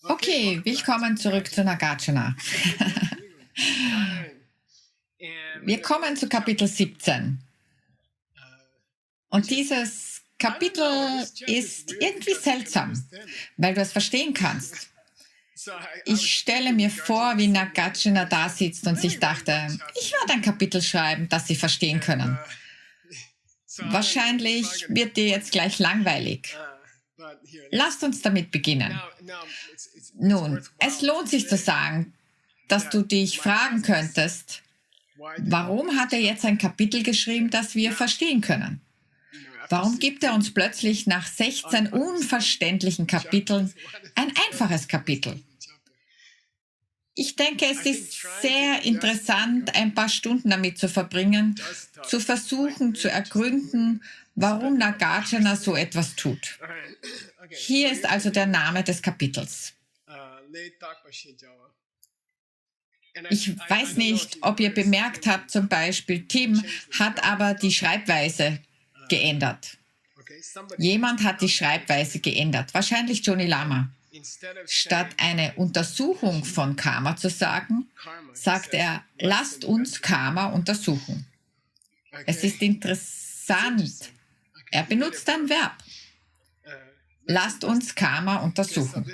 Okay, willkommen zurück zu Nagarjuna. Wir kommen zu Kapitel 17. Und dieses Kapitel ist irgendwie seltsam, weil du es verstehen kannst. Ich stelle mir vor, wie Nagarjuna da sitzt und sich dachte, ich werde ein Kapitel schreiben, das Sie verstehen können. Wahrscheinlich wird dir jetzt gleich langweilig. Lasst uns damit beginnen. Nun, es lohnt sich zu sagen, dass du dich fragen könntest, warum hat er jetzt ein Kapitel geschrieben, das wir verstehen können? Warum gibt er uns plötzlich nach 16 unverständlichen Kapiteln ein einfaches Kapitel? Ich denke, es ist sehr interessant, ein paar Stunden damit zu verbringen, zu versuchen, zu ergründen, warum Nagarjuna so etwas tut. Hier ist also der Name des Kapitels. Ich weiß nicht, ob ihr bemerkt habt, zum Beispiel Tim hat aber die Schreibweise geändert. Jemand hat die Schreibweise geändert, wahrscheinlich Johnny Lama. Statt eine Untersuchung von Karma zu sagen, sagt er, lasst uns Karma untersuchen. Es ist interessant. Er benutzt ein Verb. Lasst uns Karma untersuchen.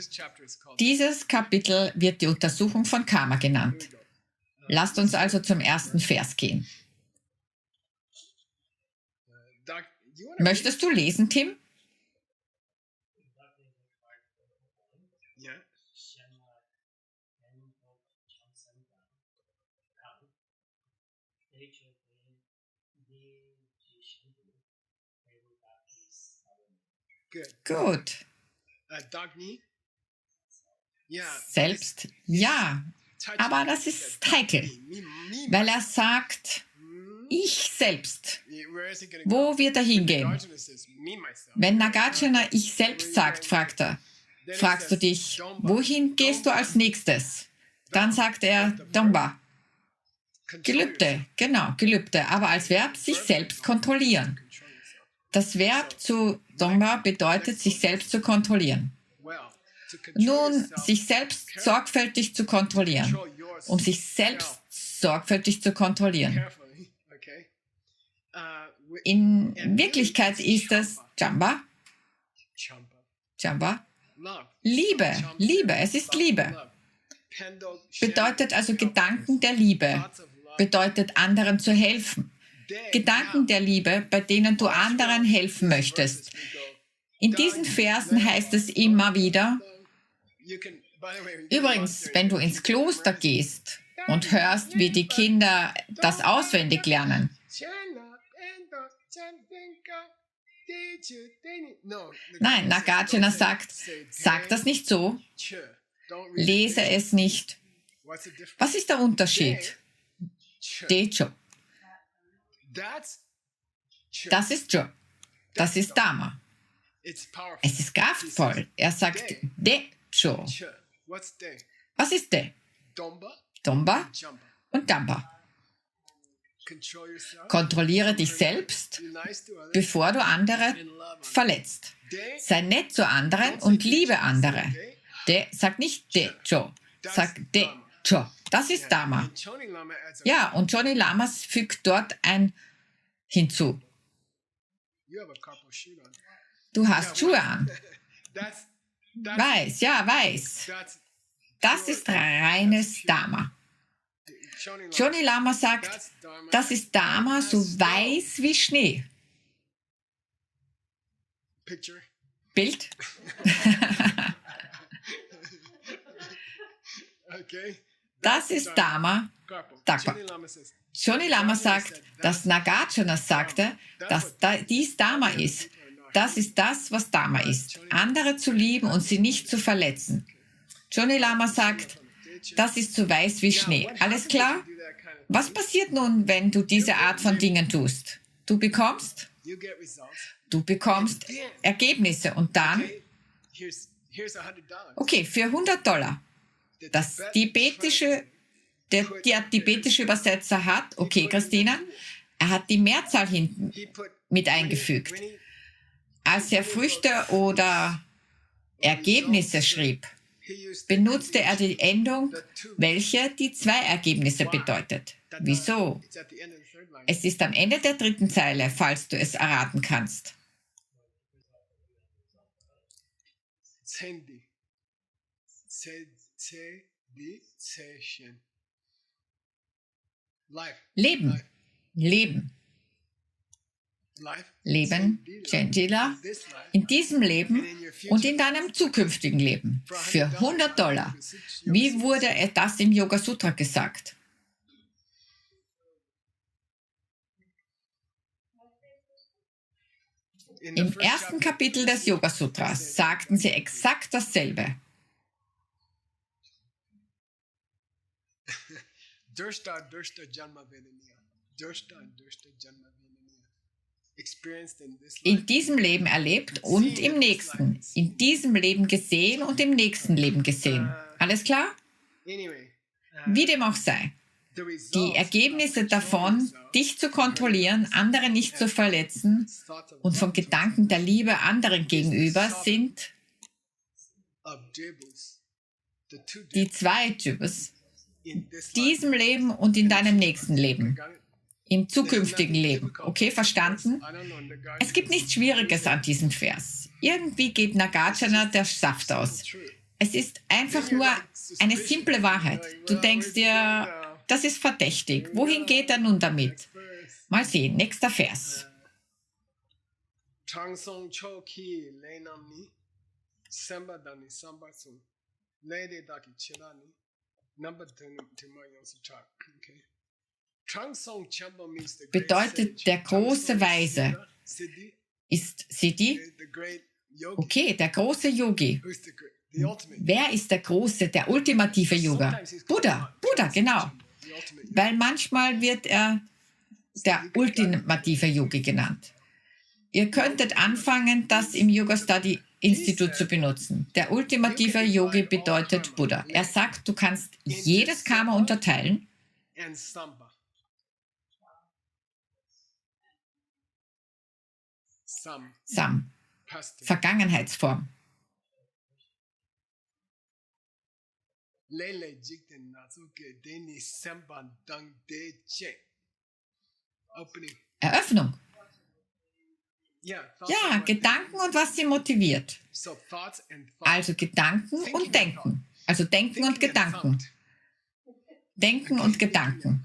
Dieses Kapitel wird die Untersuchung von Karma genannt. Lasst uns also zum ersten Vers gehen. Möchtest du lesen, Tim? Gut. Selbst, ja. Aber das ist heikel, weil er sagt, ich selbst. Wo wird er hingehen? Wenn Nagarjuna ich selbst sagt, fragst du dich, wohin gehst du als nächstes? Dann sagt er, Domba. Gelübde, genau, Gelübde, aber als Verb sich selbst kontrollieren. Das Verb zu Domba bedeutet, sich selbst zu kontrollieren. Nun, sich selbst sorgfältig zu kontrollieren, um sich selbst sorgfältig zu kontrollieren. In Wirklichkeit ist es Jamba. Jamba. Liebe, es ist Liebe. Bedeutet also Gedanken der Liebe. Bedeutet anderen zu helfen. Gedanken der Liebe, bei denen du anderen helfen möchtest. In diesen Versen heißt es immer wieder, übrigens, wenn du ins Kloster gehst und hörst, wie die Kinder das auswendig lernen. Nein, Nagarjuna sagt, sag das nicht so, lese es nicht. Was ist der Unterschied? Decho. Das ist Jo. Das ist Dharma. Es ist kraftvoll. Er sagt Decho. Was ist De? Domba und Damba. Kontrolliere dich selbst, bevor du andere verletzt. Sei nett zu anderen und liebe andere. Sag nicht Decho, sag Decho. Das ist Dharma. Ja, und Johnny Lamas fügt dort ein hinzu. Du hast Schuhe an. Weiß, ja, weiß. Das ist reines Dharma. Johnny Lama sagt, das ist Dharma so weiß wie Schnee. Bild? Das ist Dharma. Johnny Lama sagt, dass Nagarjuna sagte, dass dies Dharma ist. Das ist das, was Dharma ist. Andere zu lieben und sie nicht zu verletzen. Johnny Lama sagt, das ist so weiß wie Schnee. Alles klar? Was passiert nun, wenn du diese Art von Dingen tust? Du bekommst Ergebnisse und dann, okay, für $100. Der tibetische Übersetzer hat, okay, Christina, er hat die Mehrzahl hinten mit eingefügt. Als er Früchte oder Ergebnisse schrieb, benutzte er die Endung, welche die zwei Ergebnisse bedeutet. Wieso? Es ist am Ende der dritten Zeile, falls du es erraten kannst. Leben. Leben. Leben, Chandila, in diesem Leben und in deinem zukünftigen Leben. Für $100. Wie wurde das im Yoga Sutra gesagt? Im ersten Kapitel des Yoga Sutras sagten sie exakt dasselbe. In diesem Leben erlebt und im nächsten. In diesem Leben gesehen und im nächsten Leben gesehen. Alles klar? Wie dem auch sei. Die Ergebnisse davon, dich zu kontrollieren, andere nicht zu verletzen und von Gedanken der Liebe anderen gegenüber, sind die zwei Types. In diesem Leben und in deinem nächsten Leben. Im zukünftigen Leben. Okay, verstanden? Es gibt nichts Schwieriges an diesem Vers. Irgendwie geht Nagarjuna der Saft aus. Es ist einfach nur eine simple Wahrheit. Du denkst dir, das ist verdächtig. Wohin geht er nun damit? Mal sehen, nächster Vers. Bedeutet der große Weise ist Siddhi? Okay, der große Yogi. Wer ist der große, der ultimative Yoga? Buddha, Buddha, genau. Weil manchmal wird er der ultimative Yogi genannt. Ihr könntet anfangen, das im Yoga Study Institute zu benutzen. Der ultimative Yogi bedeutet Buddha. Er sagt, du kannst jedes Karma unterteilen. Sam, Vergangenheitsform. Eröffnung. Ja, Gedanken und was sie motiviert. Also Gedanken und Denken. Also Denken und Gedanken. Denken und Gedanken.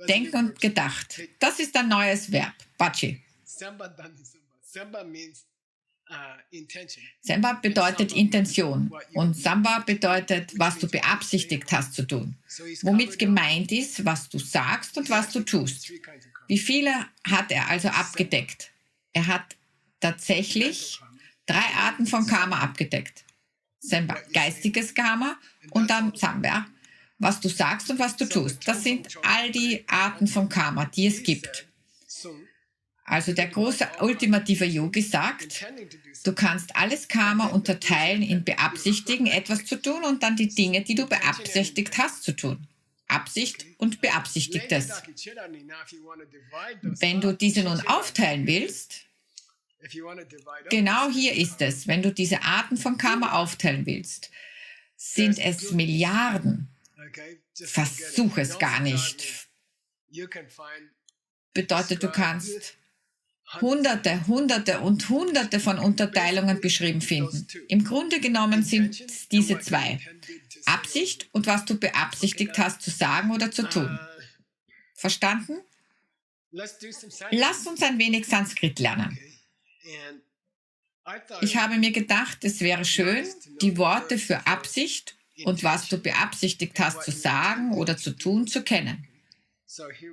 Denken und gedacht. Das ist ein neues Verb. Bachi. Semba bedeutet Intention und Samba bedeutet, was du beabsichtigt hast zu tun. Womit gemeint ist, was du sagst und was du tust. Wie viele hat er also abgedeckt? Er hat tatsächlich 3 Arten von Karma abgedeckt. Semba, geistiges Karma und dann Samba, was du sagst und was du tust. Das sind all die Arten von Karma, die es gibt. Also der große ultimative Yogi sagt, du kannst alles Karma unterteilen in beabsichtigen, etwas zu tun und dann die Dinge, die du beabsichtigt hast zu tun. Absicht und Beabsichtigtes. Wenn du diese nun aufteilen willst, genau hier ist es, wenn du diese Arten von Karma aufteilen willst, sind es Milliarden. Versuch es gar nicht. Bedeutet, du kannst Hunderte, Hunderte und Hunderte von Unterteilungen beschrieben finden. Im Grunde genommen sind es diese 2. Absicht und was du beabsichtigt hast zu sagen oder zu tun. Verstanden? Lass uns ein wenig Sanskrit lernen. Ich habe mir gedacht, es wäre schön, die Worte für Absicht und was du beabsichtigt hast zu sagen oder zu tun, zu kennen.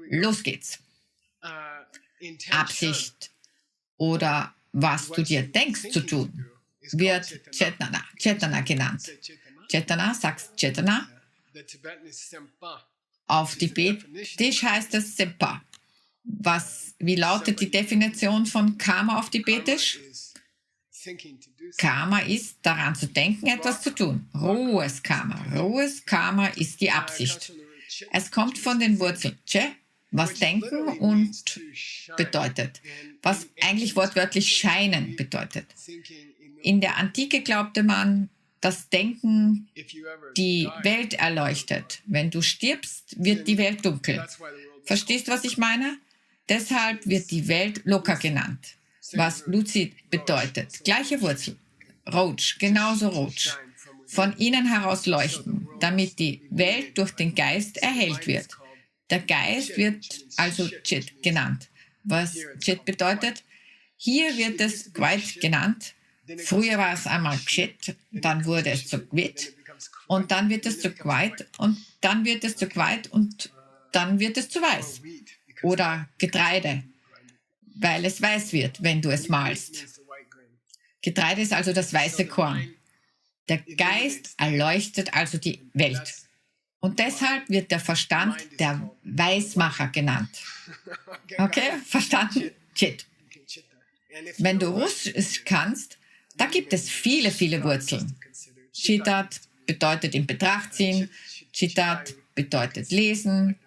Los geht's. Absicht oder was du dir denkst zu tun, wird Chetana genannt. Chetana, sagst Chetana. Auf Tibetisch heißt es Sempa. Wie lautet die Definition von Karma auf Tibetisch? Karma ist, daran zu denken, etwas zu tun. Rohes Karma. Rohes Karma ist die Absicht. Es kommt von den Wurzeln Che, was denken und bedeutet, was eigentlich wortwörtlich scheinen bedeutet. In der Antike glaubte man, das Denken die Welt erleuchtet. Wenn du stirbst, wird die Welt dunkel. Verstehst du, was ich meine? Deshalb wird die Welt locker genannt, was Lucid bedeutet. Gleiche Wurzel. Roach, genauso Roach. Von innen heraus leuchten, damit die Welt durch den Geist erhellt wird. Der Geist wird also Chit genannt. Was Chit bedeutet? Hier wird es Gwait genannt. Früher war es einmal Chit, dann wurde es zu Gwit und dann wird es zu Gwait und dann wird es zu Gwait und dann wird es zu Weiß. Oder Getreide, weil es weiß wird, wenn du es malst. Getreide ist also das weiße Korn. Der Geist erleuchtet also die Welt. Und deshalb wird der Verstand der Weismacher genannt. Okay, verstanden? Chit. Wenn du Russisch kannst, da gibt es viele, viele Wurzeln. Chitat bedeutet in Betracht ziehen, Chitat bedeutet lesen.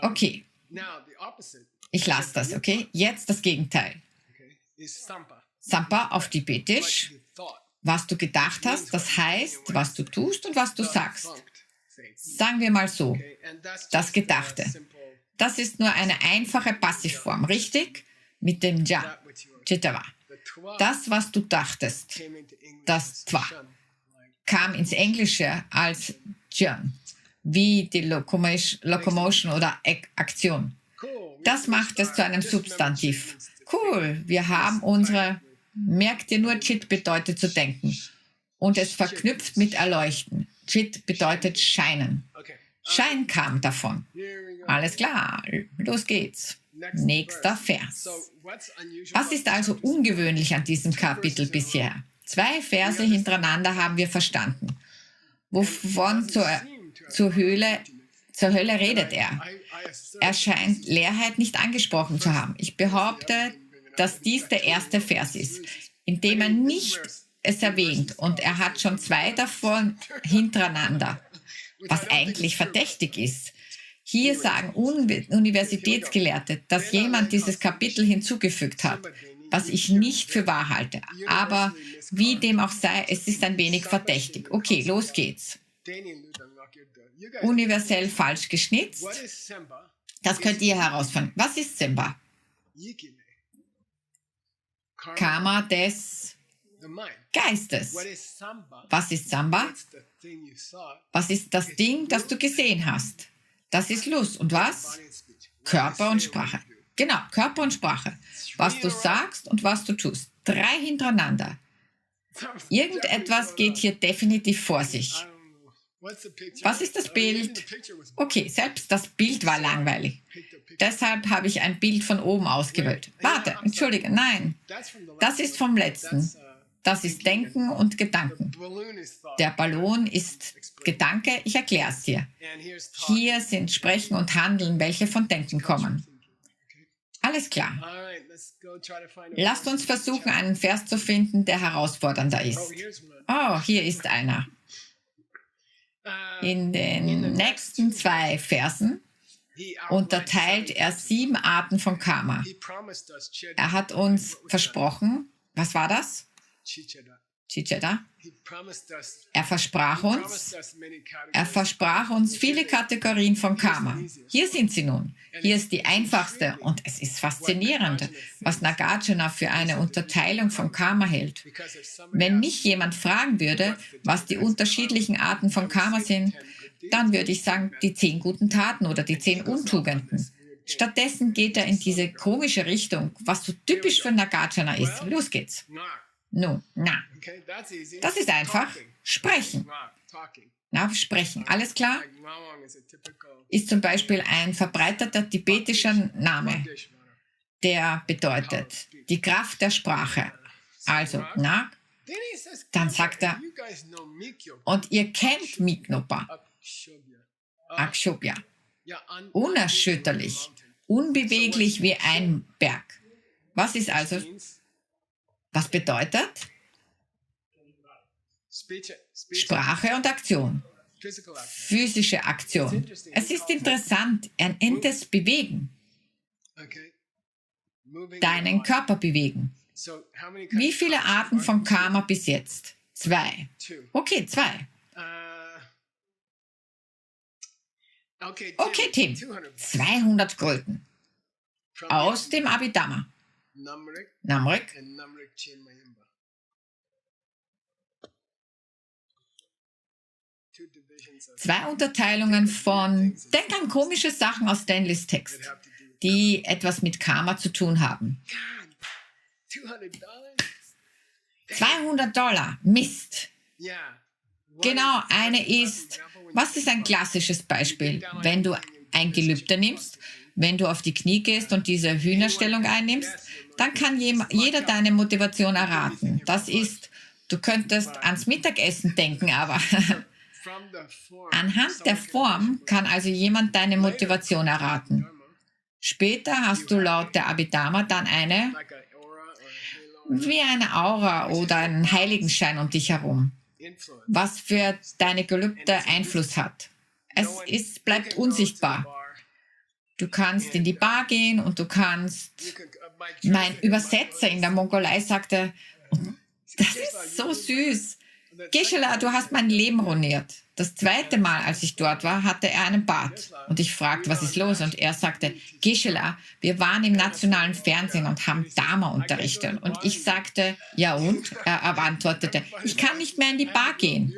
Okay, ich lasse das, okay? Jetzt das Gegenteil. Sampa auf Tibetisch, was du gedacht hast, das heißt, was du tust und was du sagst. Sagen wir mal so, das Gedachte. Das ist nur eine einfache Passivform, richtig? Mit dem Ja, Chitava. Das, was du dachtest, das Twa, kam ins Englische als John, wie die Locomotion oder Aktion. Das macht es zu einem Substantiv. Cool, wir haben unsere, merkt ihr nur, Chit bedeutet zu denken. Und es verknüpft mit Erleuchten. Chit bedeutet scheinen. Schein kam davon. Alles klar, los geht's. Nächster Vers. Was ist also ungewöhnlich an diesem Kapitel bisher? 2 Verse hintereinander haben wir verstanden. Wovon zur Hölle redet er? Er scheint Leerheit nicht angesprochen zu haben. Ich behaupte, dass dies der erste Vers ist, in dem er nicht es erwähnt. Und er hat schon 2 davon hintereinander, was eigentlich verdächtig ist. Hier sagen Universitätsgelehrte, dass jemand dieses Kapitel hinzugefügt hat, was ich nicht für wahr halte. Aber wie dem auch sei, es ist ein wenig verdächtig. Okay, los geht's. Universell falsch geschnitzt. Das könnt ihr herausfinden. Was ist Semba? Karma des Geistes. Was ist Samba? Was ist das Ding, das du gesehen hast? Das ist Lust. Und was? Körper und Sprache. Genau, Körper und Sprache. Was du sagst und was du tust. 3 hintereinander. Irgendetwas geht hier definitiv vor sich. Was ist das Bild? Okay, selbst das Bild war langweilig. Deshalb habe ich ein Bild von oben ausgewählt. Warte, entschuldige, nein. Das ist vom letzten. Das ist Denken und Gedanken. Der Ballon ist Gedanke, ich erkläre es dir. Hier sind Sprechen und Handeln, welche von Denken kommen. Alles klar. Lasst uns versuchen, einen Vers zu finden, der herausfordernder ist. Oh, hier ist einer. In den nächsten 2 Versen unterteilt er 7 Arten von Karma. Er hat uns versprochen, was war das? Chicheda. Er versprach uns viele Kategorien von Karma. Hier sind sie nun. Hier ist die einfachste und es ist faszinierend, was Nagarjuna für eine Unterteilung von Karma hält. Wenn mich jemand fragen würde, was die unterschiedlichen Arten von Karma sind, dann würde ich sagen, die 10 guten Taten oder die 10 Untugenden. Stattdessen geht er in diese komische Richtung, was so typisch für Nagarjuna ist. Los geht's. Nun, na. Das ist einfach. Sprechen. Na, sprechen. Alles klar? Ist zum Beispiel ein verbreiteter tibetischer Name, der bedeutet die Kraft der Sprache. Also, na, dann sagt er, und ihr kennt Miknopa, Akshobhya, unerschütterlich, unbeweglich wie ein Berg. Was ist also, was bedeutet? Sprache und Aktion. Physische Aktion. Es ist interessant, er nennt es Bewegen. Deinen Körper bewegen. Wie viele Arten von Karma bis jetzt? 2. Okay, 2. Okay, Tim. 200 Gulden. Aus dem Abhidhamma. Namrik. 2 Unterteilungen von, denk an komische Sachen aus Stanleys Text, die etwas mit Karma zu tun haben. $200. Mist. Genau, eine ist, was ist ein klassisches Beispiel? Wenn du ein Gelübde nimmst, wenn du auf die Knie gehst und diese Hühnerstellung einnimmst, dann kann jeder deine Motivation erraten. Das ist, du könntest ans Mittagessen denken, aber anhand der Form kann also jemand deine Motivation erraten. Später hast du laut der Abhidhamma dann wie eine Aura oder einen Heiligenschein um dich herum, was für deine Gelübde Einfluss hat. Bleibt unsichtbar. Du kannst in die Bar gehen und du kannst, mein Übersetzer in der Mongolei sagte, das ist so süß, Geshe-la, du hast mein Leben ruiniert. Das 2. Mal, als ich dort war, hatte er einen Bart. Und ich fragte, was ist los? Und er sagte, Geshe-la, wir waren im nationalen Fernsehen und haben Dharma unterrichtet. Und ich sagte, ja und? Er antwortete, ich kann nicht mehr in die Bar gehen.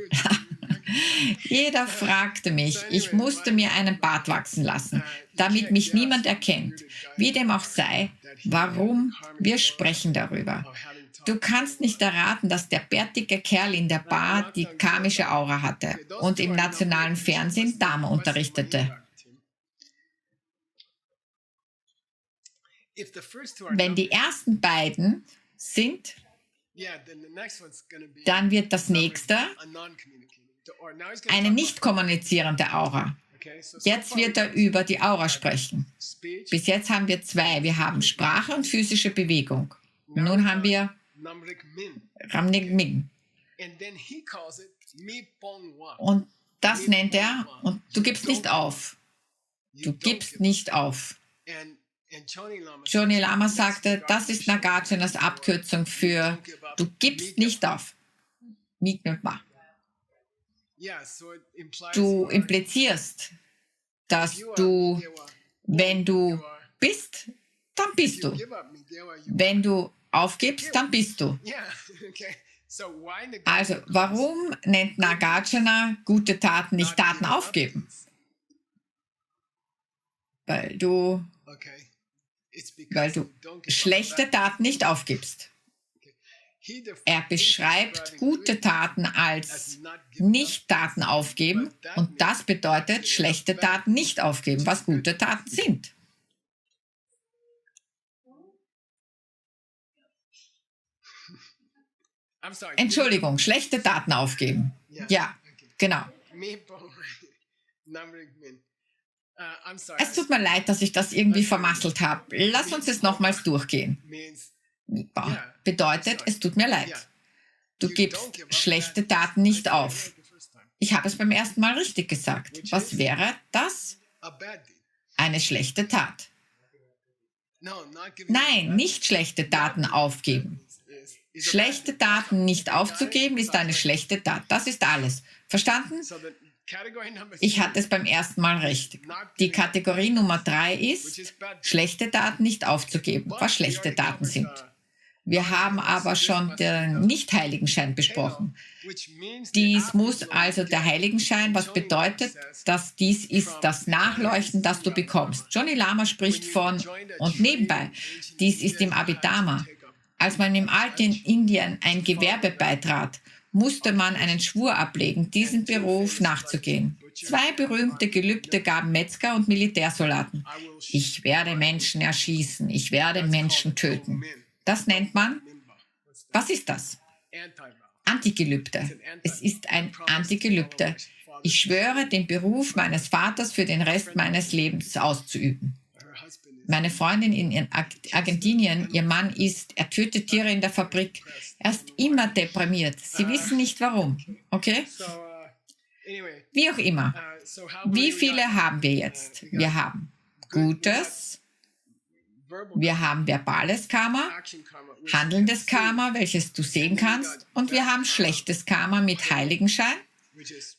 Jeder fragte mich, ich musste mir einen Bart wachsen lassen, damit mich niemand erkennt. Wie dem auch sei, warum? Wir sprechen darüber. Du kannst nicht erraten, dass der bärtige Kerl in der Bar die karmische Aura hatte und im nationalen Fernsehen Dharma unterrichtete. Wenn die ersten beiden sind, dann wird das nächste eine nicht kommunizierende Aura. Jetzt wird er über die Aura sprechen. Bis jetzt haben wir 2. Wir haben Sprache und physische Bewegung. Nun haben wir Ramnik Ming. Und das nennt er, und du gibst nicht auf. Du gibst nicht auf. Joni Lama sagte, das ist Nagarjunas Abkürzung für du gibst nicht auf. Mignutma. Du implizierst, dass du, wenn du bist, dann bist du. Wenn du aufgibst, dann bist du. Also, warum nennt Nagarjuna gute Taten nicht Taten aufgeben? Weil du schlechte Taten nicht aufgibst. Er beschreibt gute Taten als Nicht-Taten aufgeben und das bedeutet schlechte Taten nicht aufgeben, was gute Taten sind. Entschuldigung, schlechte Taten aufgeben. Ja, genau. Es tut mir leid, dass ich das irgendwie vermasselt habe. Lass uns es nochmals durchgehen. Bedeutet, es tut mir leid. Du gibst schlechte Taten nicht auf. Ich habe es beim ersten Mal richtig gesagt. Was wäre das? Eine schlechte Tat. Nein, nicht schlechte Taten aufgeben. Schlechte Taten nicht aufzugeben ist eine schlechte Tat. Das ist alles. Verstanden? Ich hatte es beim ersten Mal recht. Die Kategorie Nummer 3 ist, schlechte Taten nicht aufzugeben, was schlechte Taten sind. Wir haben aber schon den Nicht-Heiligenschein besprochen. Dies muss also der Heiligenschein, was bedeutet, dass dies ist das Nachleuchten, das du bekommst. Joni Lama spricht von, und nebenbei, dies ist im Abhidhamma. Als man im alten Indien ein Gewerbe beitrat, musste man einen Schwur ablegen, diesem Beruf nachzugehen. 2 berühmte Gelübde gaben Metzger und Militärsoldaten. Ich werde Menschen erschießen, ich werde Menschen töten. Das nennt man, was ist das? Antigelübde. Es ist ein Antigelübde. Ich schwöre, den Beruf meines Vaters für den Rest meines Lebens auszuüben. Meine Freundin in Argentinien, ihr Mann er tötet Tiere in der Fabrik. Er ist immer deprimiert. Sie wissen nicht warum. Okay? Wie auch immer. Wie viele haben wir jetzt? Wir haben Gutes, Wir haben verbales Karma, handelndes Karma, welches du sehen kannst, und wir haben schlechtes Karma mit Heiligenschein,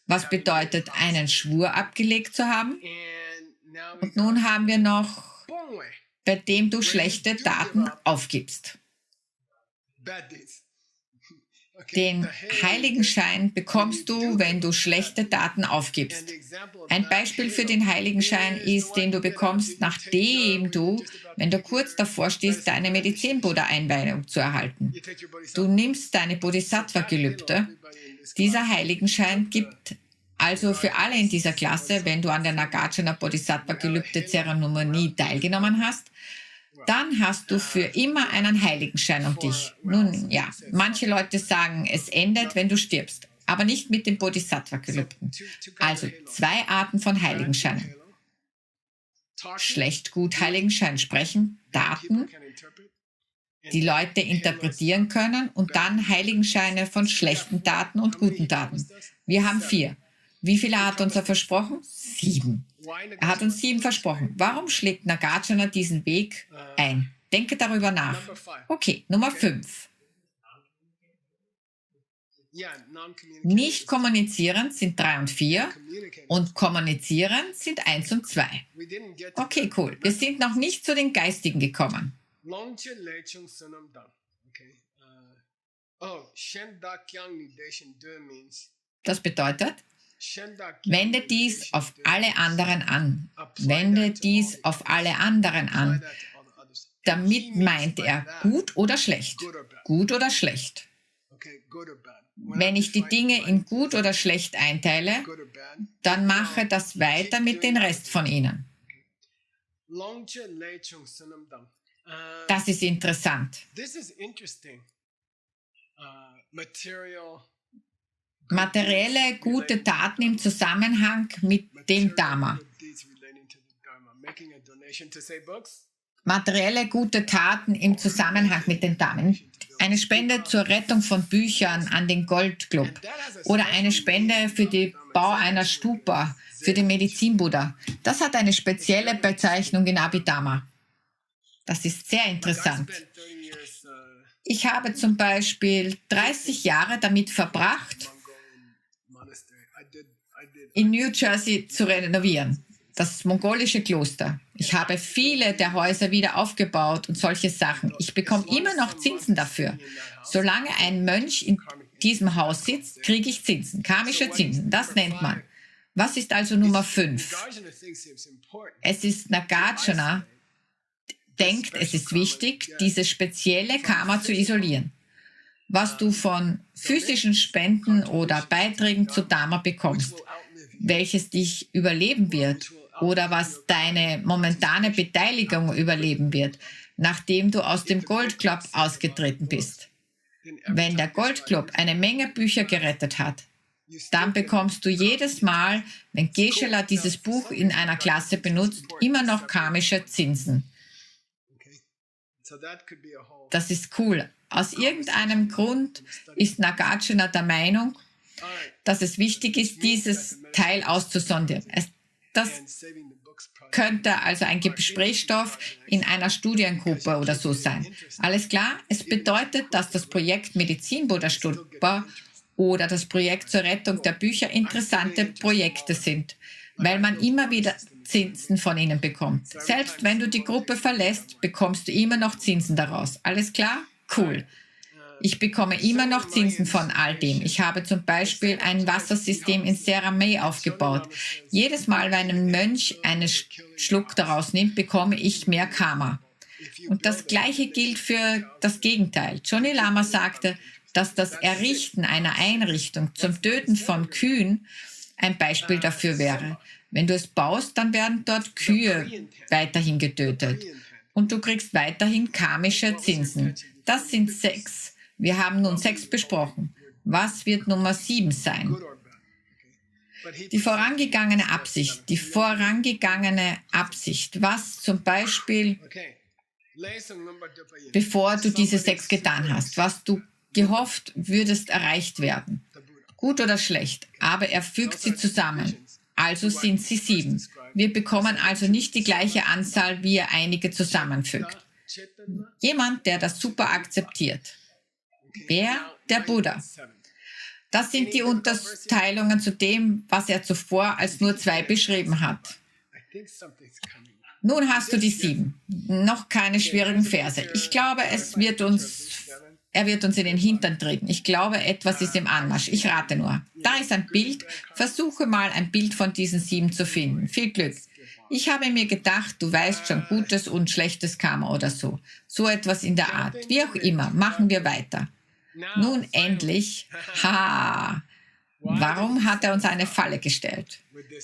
was bedeutet, einen Schwur abgelegt zu haben. Und nun haben wir noch, bei dem du schlechte Taten aufgibst. Den Heiligenschein bekommst du, wenn du schlechte Taten aufgibst. Ein Beispiel für den Heiligenschein ist, den du bekommst, nachdem du, wenn du kurz davor stehst, deine Medizin-Buddha-Einweihung zu erhalten. Du nimmst deine Bodhisattva-Gelübde. Dieser Heiligenschein gibt also für alle in dieser Klasse, wenn du an der Nagarjuna Bodhisattva-Gelübde-Zeremonie teilgenommen hast, dann hast du für immer einen Heiligenschein um dich. Nun ja, manche Leute sagen, es endet, wenn du stirbst, aber nicht mit den Bodhisattva-Gelübden. Also 2 Arten von Heiligenscheinen. Schlecht, gut Heiligenschein sprechen, Taten, die Leute interpretieren können, und dann Heiligenscheine von schlechten Taten und guten Taten. Wir haben 4. Wie viele hat uns er versprochen? 7. Er hat uns 7 versprochen. Warum schlägt Nagarjuna diesen Weg ein? Denke darüber nach. Okay, Nummer 5. Nicht kommunizieren sind 3 und 4 und kommunizieren sind 1 und 2. Okay, cool. Wir sind noch nicht zu den Geistigen gekommen. Das bedeutet, wende dies auf alle anderen an. Wende dies auf alle anderen an. Damit meint er gut oder schlecht. Gut oder schlecht. Wenn ich die Dinge in gut oder schlecht einteile, dann mache das weiter mit dem Rest von ihnen. Das ist interessant. Materielle gute Taten im Zusammenhang mit dem Dharma. Materielle gute Taten im Zusammenhang mit den Dharma. Eine Spende zur Rettung von Büchern an den Goldclub oder eine Spende für den Bau einer Stupa für den Medizin-Buddha. Das hat eine spezielle Bezeichnung in Abhidharma. Das ist sehr interessant. Ich habe zum Beispiel 30 Jahre damit verbracht, in New Jersey zu renovieren, das mongolische Kloster. Ich habe viele der Häuser wieder aufgebaut und solche Sachen. Ich bekomme immer noch Zinsen dafür. Solange ein Mönch in diesem Haus sitzt, kriege ich Zinsen, karmische Zinsen. Das nennt man. Was ist also Nummer 5? Es ist Nagarjuna, denkt, es ist wichtig, dieses spezielle Karma zu isolieren. Was du von physischen Spenden oder Beiträgen zu Dharma bekommst, welches dich überleben wird oder was deine momentane Beteiligung überleben wird, nachdem du aus dem Goldclub ausgetreten bist. Wenn der Goldclub eine Menge Bücher gerettet hat, dann bekommst du jedes Mal, wenn Geshe-la dieses Buch in einer Klasse benutzt, immer noch karmische Zinsen. Das ist cool. Aus irgendeinem Grund ist Nagarjuna der Meinung, dass es wichtig ist, dieses Teil auszusondern. Das könnte also ein Gesprächsstoff in einer Studiengruppe oder so sein. Alles klar? Es bedeutet, dass das Projekt Medizin-Buddha-Stupa oder das Projekt zur Rettung der Bücher interessante Projekte sind, weil man immer wieder Zinsen von ihnen bekommt. Selbst wenn du die Gruppe verlässt, bekommst du immer noch Zinsen daraus. Alles klar? Cool. Ich bekomme immer noch Zinsen von all dem. Ich habe zum Beispiel ein Wassersystem in Seramay aufgebaut. Jedes Mal, wenn ein Mönch einen Schluck daraus nimmt, bekomme ich mehr Karma. Und das Gleiche gilt für das Gegenteil. Johnny Lama sagte, dass das Errichten einer Einrichtung zum Töten von Kühen ein Beispiel dafür wäre. Wenn du es baust, dann werden dort Kühe weiterhin getötet. Und du kriegst weiterhin karmische Zinsen. Das sind 6. Wir haben nun 6 besprochen. Was wird Nummer 7 sein? Die vorangegangene Absicht. Die vorangegangene Absicht. Was zum Beispiel, bevor du diese 6 getan hast, was du gehofft würdest erreicht werden. Gut oder schlecht, aber er fügt sie zusammen. also sind sie 7. Wir bekommen also nicht die gleiche Anzahl, wie er einige zusammenfügt. Jemand, der das super akzeptiert. Wer? Der Buddha. Das sind die Unterteilungen zu dem, was er zuvor als nur 2 beschrieben hat. Nun hast du die 7. Noch keine schwierigen Verse. Ich glaube, er wird uns in den Hintern treten. Ich glaube, etwas ist im Anmarsch. Ich rate nur. Da ist ein Bild. Versuche mal, ein Bild von diesen 7 zu finden. Viel Glück. Ich habe mir gedacht, du weißt schon gutes und schlechtes Karma oder so. So etwas in der Art. Wie auch immer, machen wir weiter. Nun endlich, warum hat er uns eine Falle gestellt?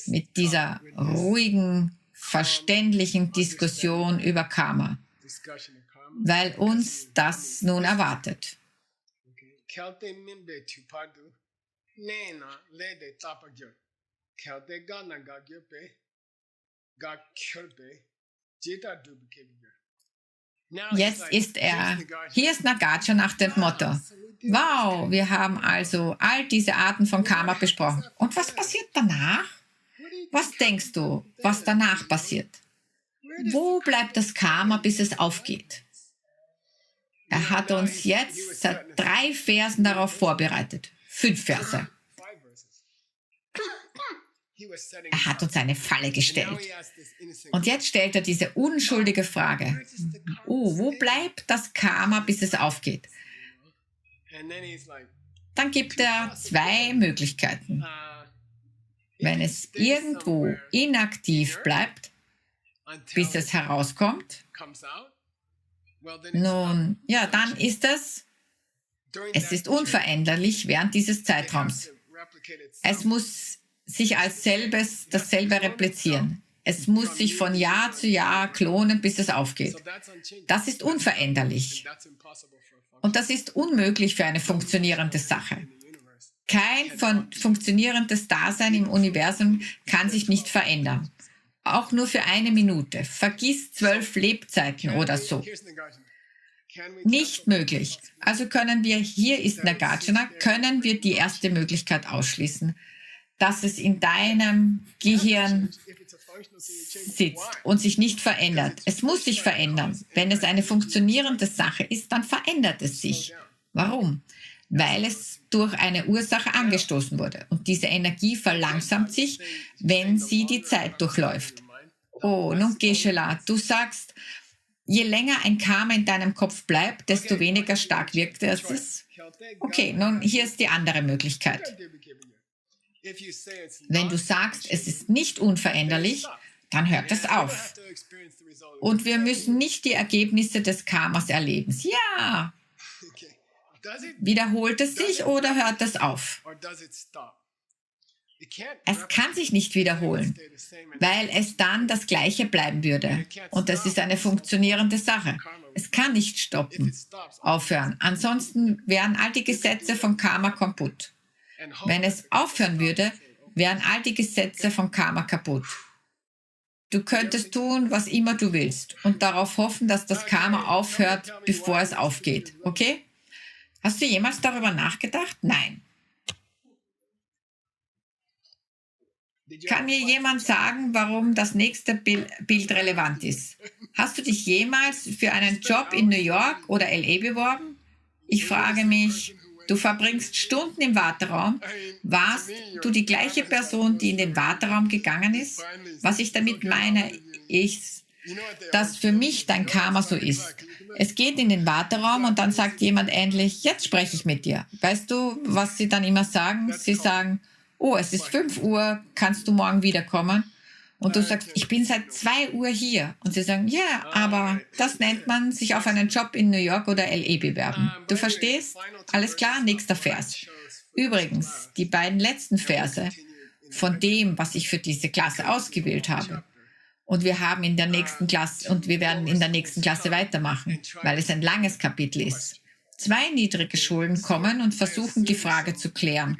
Mit dieser ruhigen, verständlichen Diskussion über Karma. Weil uns das nun erwartet. Jetzt ist er, hier ist Nagarjuna nach dem Motto, wow, wir haben also all diese Arten von Karma besprochen. Und was passiert danach? Was denkst du, was danach passiert? Wo bleibt das Karma, bis es aufgeht? Er hat uns jetzt seit 3 Versen darauf vorbereitet. 5 Verse. Er hat uns eine Falle gestellt. Und jetzt stellt er diese unschuldige Frage. Oh, wo bleibt das Karma, bis es aufgeht? Dann gibt er 2 Möglichkeiten. Wenn es irgendwo inaktiv bleibt, bis es herauskommt, nun, ja, dann ist es ist unveränderlich während dieses Zeitraums. Es muss sich als dasselbe replizieren. Es muss sich von Jahr zu Jahr klonen, bis es aufgeht. Das ist unveränderlich. Und das ist unmöglich für eine funktionierende Sache. Kein funktionierendes Dasein im Universum kann sich nicht verändern. Auch nur für 1 Minute. Vergiss 12 Lebzeiten oder so. Nicht möglich. Also können wir, hier ist Nagarjuna, können wir die erste Möglichkeit ausschließen, dass es in deinem Gehirn sitzt und sich nicht verändert. Es muss sich verändern. Wenn es eine funktionierende Sache ist, dann verändert es sich. Warum? Weil es durch eine Ursache angestoßen wurde. Und diese Energie verlangsamt sich, wenn sie die Zeit durchläuft. Oh, nun Geshe-la, du sagst, je länger ein Karma in deinem Kopf bleibt, desto weniger stark wirkt es. Okay, nun hier ist die andere Möglichkeit. Wenn du sagst, es ist nicht unveränderlich, dann hört es auf. Und wir müssen nicht die Ergebnisse des Karmas erleben. Ja. Wiederholt es sich oder hört es auf? Es kann sich nicht wiederholen, weil es dann das Gleiche bleiben würde. Und das ist eine funktionierende Sache. Es kann nicht stoppen, aufhören. Ansonsten wären all die Gesetze von Karma kaputt. Wenn es aufhören würde, wären all die Gesetze von Karma kaputt. Du könntest tun, was immer du willst und darauf hoffen, dass das Karma aufhört, bevor es aufgeht. Okay? Hast du jemals darüber nachgedacht? Nein. Kann mir jemand sagen, warum das nächste Bild relevant ist? Hast du dich jemals für einen Job in New York oder LA beworben? Ich frage mich, du verbringst Stunden im Warteraum. Warst du die gleiche Person, die in den Warteraum gegangen ist? Was ich damit meine, ist, dass für mich dein Karma so ist. Es geht in den Warteraum und dann sagt jemand endlich, jetzt spreche ich mit dir. Weißt du, was sie dann immer sagen? Sie sagen, oh, es ist 5 Uhr, kannst du morgen wiederkommen? Und du sagst, ich bin seit 2 Uhr hier. Und sie sagen, ja, aber das nennt man sich auf einen Job in New York oder LA bewerben. Du verstehst? Alles klar, nächster Vers. Übrigens, die beiden letzten Verse von dem, was ich für diese Klasse ausgewählt habe. Und wir werden in der nächsten Klasse weitermachen, weil es ein langes Kapitel ist. 2 niedrige Schulen kommen und versuchen, die Frage zu klären.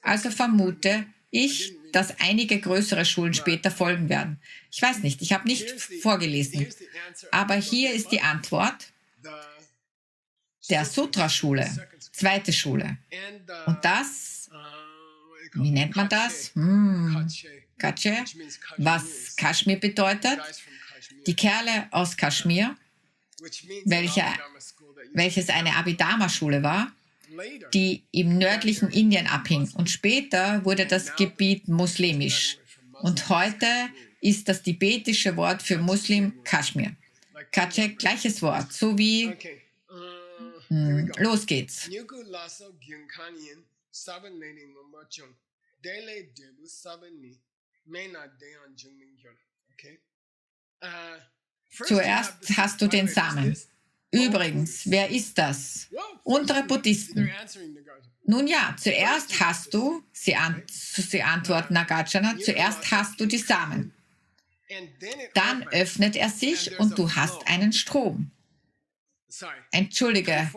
Also vermute ich, dass einige größere Schulen später folgen werden. Ich weiß nicht, ich habe nicht vorgelesen. Aber hier ist die Antwort der Sutra-Schule, 2. Schule. Und das, wie nennt man das? Kache, was Kaschmir bedeutet. Die Kerle aus Kaschmir, welches eine Abhidharma-Schule war, die im nördlichen Indien abhing. Und später wurde das Gebiet muslimisch. Und heute ist das tibetische Wort für Muslim Kaschmir. Kache, gleiches Wort, so wie los geht's. Zuerst hast du den Samen. Übrigens, wer ist das? Untere Buddhisten. Nun ja, zuerst hast du, sie antworten Nagarjuna, zuerst hast du die Samen. Dann öffnet er sich und du hast einen Strom. Entschuldige,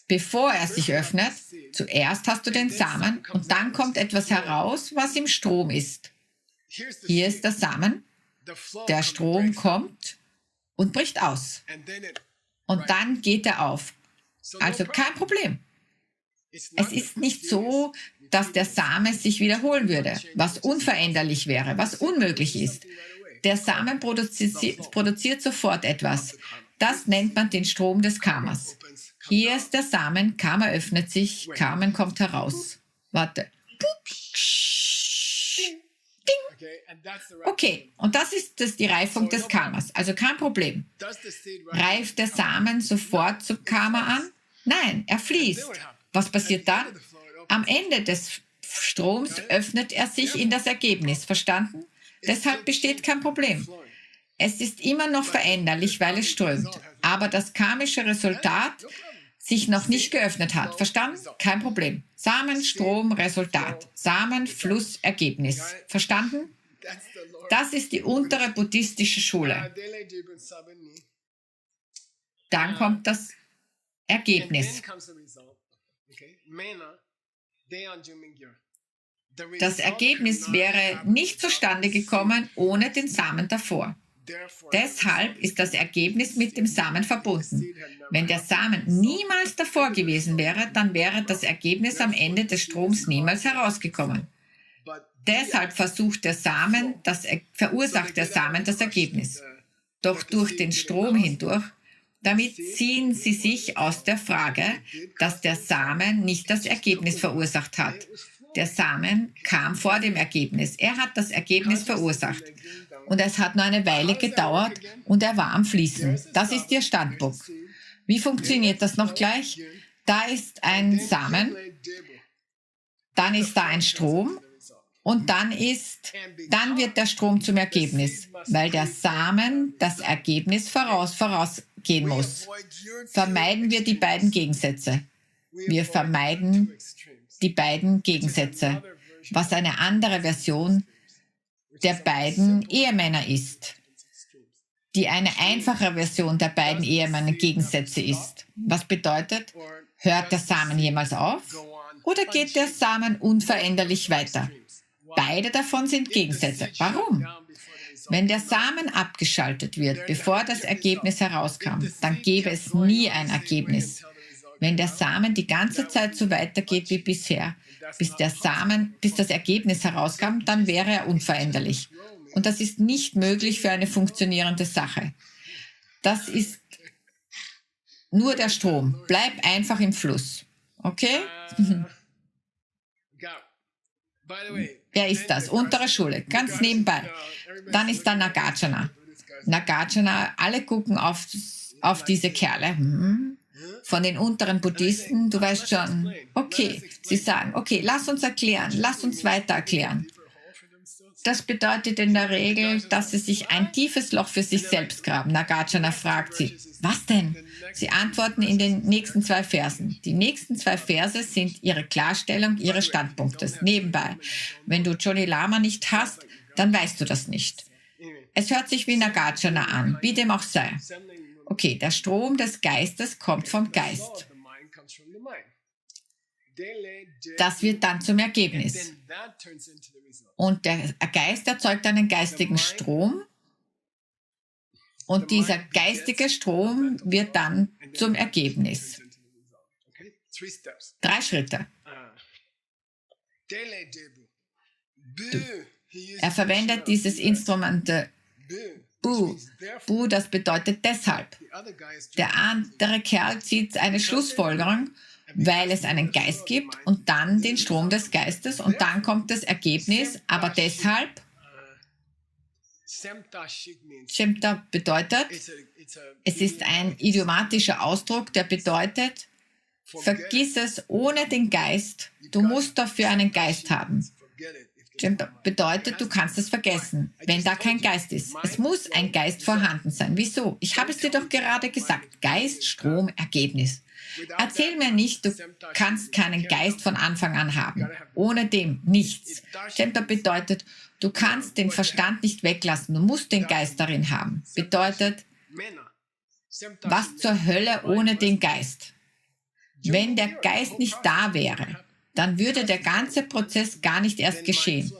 bevor er sich öffnet, zuerst hast du den Samen und dann kommt etwas heraus, was im Strom ist. Hier ist der Samen, der Strom kommt und bricht aus. Und dann geht er auf. Also kein Problem. Es ist nicht so, dass der Same sich wiederholen würde, was unveränderlich wäre, was unmöglich ist. Der Samen produziert sofort etwas. Das nennt man den Strom des Karmas. Hier ist der Samen, Karma öffnet sich, Karma kommt heraus. Warte. Okay, und das ist die Reifung des Karmas, also kein Problem. Reift der Samen sofort zum Karma an? Nein, er fließt. Was passiert dann? Am Ende des Stroms öffnet er sich in das Ergebnis, verstanden? Deshalb besteht kein Problem. Es ist immer noch veränderlich, weil es strömt, aber das karmische Resultat sich noch nicht geöffnet hat. Verstanden? Kein Problem. Samen, Strom, Resultat. Samen, Fluss, Ergebnis. Verstanden? Das ist die untere buddhistische Schule. Dann kommt das Ergebnis. Das Ergebnis wäre nicht zustande gekommen ohne den Samen davor. Deshalb ist das Ergebnis mit dem Samen verbunden. Wenn der Samen niemals davor gewesen wäre, dann wäre das Ergebnis am Ende des Stroms niemals herausgekommen. Deshalb verursacht der Samen das Ergebnis. Doch durch den Strom hindurch, damit ziehen sie sich aus der Frage, dass der Samen nicht das Ergebnis verursacht hat. Der Samen kam vor dem Ergebnis. Er hat das Ergebnis verursacht. Und es hat nur eine Weile gedauert und er war am Fließen. Das ist Ihr Standpunkt. Wie funktioniert das noch gleich? Da ist ein Samen, dann ist da ein Strom und dann wird der Strom zum Ergebnis, weil der Samen das Ergebnis vorausgehen muss. Vermeiden wir die beiden Gegensätze. Wir vermeiden die beiden Gegensätze, was eine andere Version der beiden Ehemänner ist, die eine einfache Version der beiden Ehemänner Gegensätze ist. Was bedeutet, hört der Samen jemals auf oder geht der Samen unveränderlich weiter? Beide davon sind Gegensätze. Warum? Wenn der Samen abgeschaltet wird, bevor das Ergebnis herauskam, dann gäbe es nie ein Ergebnis. Wenn der Samen die ganze Zeit so weitergeht wie bisher, bis das Ergebnis herauskam, dann wäre er unveränderlich. Und das ist nicht möglich für eine funktionierende Sache. Das ist nur der Strom. Bleib einfach im Fluss. Okay? Wer ist das? Untere Schule, ganz nebenbei. Dann ist da Nagarjuna. Nagarjuna, alle gucken auf diese Kerle. Von den unteren Buddhisten, du weißt schon, okay, sie sagen, okay, lass uns erklären, lass uns weiter erklären. Das bedeutet in der Regel, dass sie sich ein tiefes Loch für sich selbst graben. Nagarjuna fragt sie, was denn? Sie antworten in den nächsten 2 Versen. Die nächsten 2 Verse sind ihre Klarstellung ihres Standpunktes. Nebenbei, wenn du Johnny Lama nicht hast, dann weißt du das nicht. Es hört sich wie Nagarjuna an, wie dem auch sei. Okay, der Strom des Geistes kommt vom Geist. Das wird dann zum Ergebnis. Und der Geist erzeugt einen geistigen Strom. Und dieser geistige Strom wird dann zum Ergebnis. 3 Schritte. Er verwendet dieses Instrument Bu. Bu, das bedeutet deshalb. Der andere Kerl zieht eine Schlussfolgerung, weil es einen Geist gibt und dann den Strom des Geistes und dann kommt das Ergebnis, aber deshalb. Shemta bedeutet, es ist ein idiomatischer Ausdruck, der bedeutet, vergiss es ohne den Geist, du musst dafür einen Geist haben. Shemta bedeutet, du kannst es vergessen, wenn da kein Geist ist. Es muss ein Geist vorhanden sein. Wieso? Ich habe es dir doch gerade gesagt. Geist, Strom, Ergebnis. Erzähl mir nicht, du kannst keinen Geist von Anfang an haben. Ohne dem nichts. Shemta bedeutet, du kannst den Verstand nicht weglassen. Du musst den Geist darin haben. Bedeutet, was zur Hölle ohne den Geist? Wenn der Geist nicht da wäre, dann würde der ganze Prozess gar nicht erst geschehen.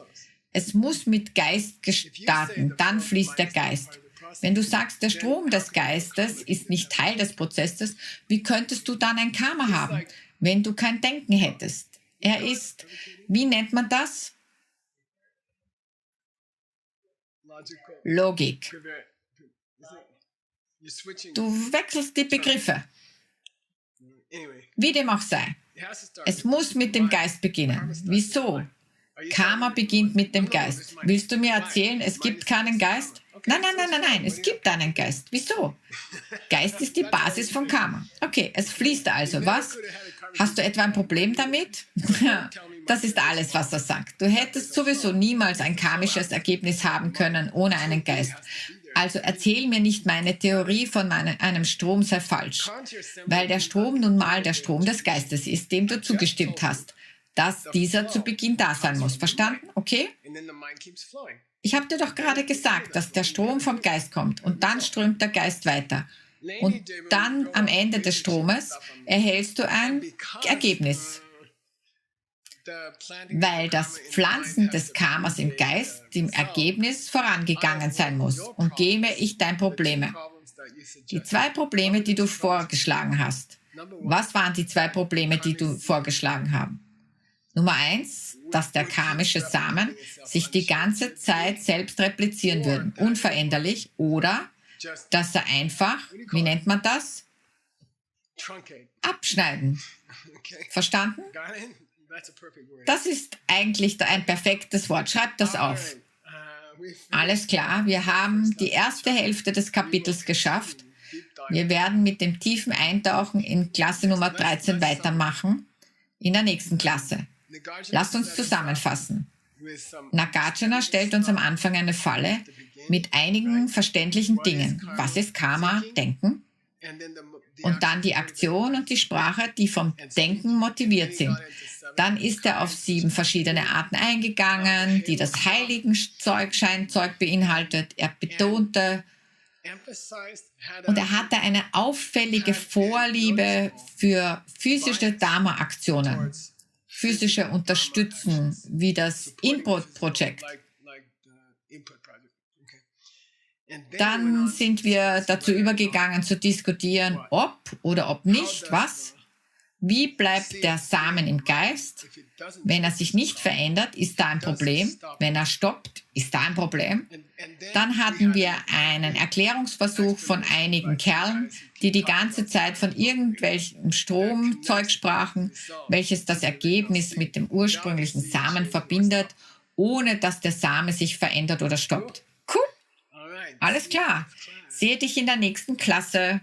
Es muss mit Geist starten, dann fließt der Geist. Wenn du sagst, der Strom des Geistes ist nicht Teil des Prozesses, wie könntest du dann ein Karma haben, wenn du kein Denken hättest? Er ist, wie nennt man das? Logik. Du wechselst die Begriffe. Wie dem auch sei. Es muss mit dem Geist beginnen. Wieso? Karma beginnt mit dem Geist. Willst du mir erzählen, es gibt keinen Geist? Nein, nein, nein, nein, nein, es gibt einen Geist. Wieso? Geist ist die Basis von Karma. Okay, es fließt also. Was? Hast du etwa ein Problem damit? Das ist alles, was er sagt. Du hättest sowieso niemals ein karmisches Ergebnis haben können ohne einen Geist. Also erzähl mir nicht, meine Theorie von einem Strom sei falsch, weil der Strom nun mal der Strom des Geistes ist, dem du zugestimmt hast, dass dieser zu Beginn da sein muss. Verstanden? Okay? Ich habe dir doch gerade gesagt, dass der Strom vom Geist kommt und dann strömt der Geist weiter. Und dann am Ende des Stromes erhältst du ein Ergebnis. Weil das Pflanzen des Karmas im Geist dem Ergebnis vorangegangen sein muss. Und gebe ich dein Probleme. Die 2 Probleme, die du vorgeschlagen hast. Was waren die 2 Probleme, die du vorgeschlagen hast? Nummer 1, dass der karmische Samen sich die ganze Zeit selbst replizieren würde, unveränderlich, oder dass er einfach, wie nennt man das? Abschneiden. Verstanden? Das ist eigentlich ein perfektes Wort. Schreib das auf. Alles klar, wir haben die erste Hälfte des Kapitels geschafft. Wir werden mit dem tiefen Eintauchen in Klasse Nummer 13 weitermachen, in der nächsten Klasse. Lasst uns zusammenfassen. Nagarjuna stellt uns am Anfang eine Falle mit einigen verständlichen Dingen. Was ist Karma? Denken. Und dann die Aktion und die Sprache, die vom Denken motiviert sind. Dann ist er auf 7 verschiedene Arten eingegangen, die das Heiligenscheinzeug beinhaltet. Er betonte und er hatte eine auffällige Vorliebe für physische Dharma-Aktionen, physische Unterstützung, wie das Input-Projekt. Dann sind wir dazu übergegangen zu diskutieren, ob oder ob nicht, was. Wie bleibt der Samen im Geist? Wenn er sich nicht verändert, ist da ein Problem. Wenn er stoppt, ist da ein Problem. Dann hatten wir einen Erklärungsversuch von einigen Kerlen, die die ganze Zeit von irgendwelchem Stromzeug sprachen, welches das Ergebnis mit dem ursprünglichen Samen verbindet, ohne dass der Same sich verändert oder stoppt. Cool. Alles klar. Sehe dich in der nächsten Klasse.